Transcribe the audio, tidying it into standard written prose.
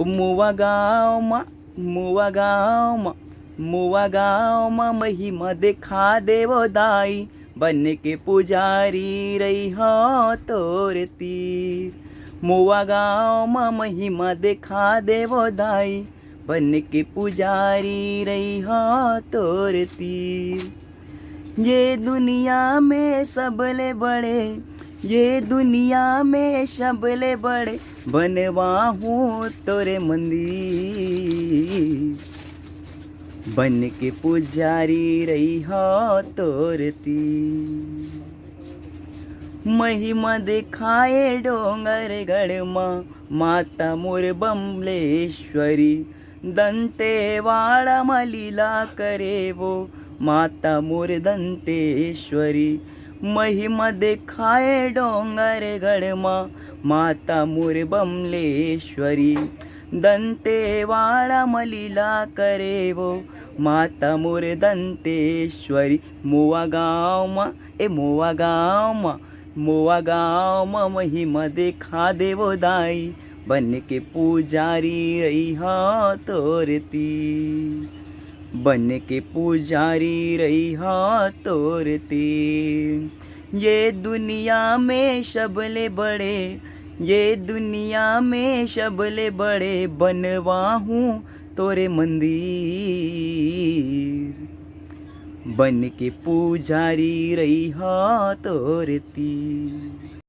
मुवा गाँव मा महिमा देखा देवो दाई, बन के पुजारी रही हो तोर तीर। मुवा गाँव मा महिमा देखा देवो दाई, बन के पुजारी रही हो तोर तीर। ये दुनिया में सबले बड़े, ये दुनिया में सबले बड़े बनवाहूँ तोरे मंदिर, बन के पुजारी रही हो तोर तीर। महिमा दिखाए डोंगर गढ़ माता मोर बमलेश्वरी, दंतेवाड़ा मा लीला करे वो माता मोर दंतेश्वरी। महिमा दिखाए डोंगर गढ़ माता मोर बमलेश्वरी, दंतेवाड़ा मा लीला करे वो माता मोर दंतेश्वरी। मुवा गाँव मा महिमा देखा देवो दाई, बन के पुजारी रही हो तोर तीर, बन के पुजारी रही हो तोर तीर। ये दुनिया में सबले बड़े, ये दुनिया में सबले बड़े बनवाहूँ तोरे मंदिर, बन के पुजारी रही हो तोर तीर।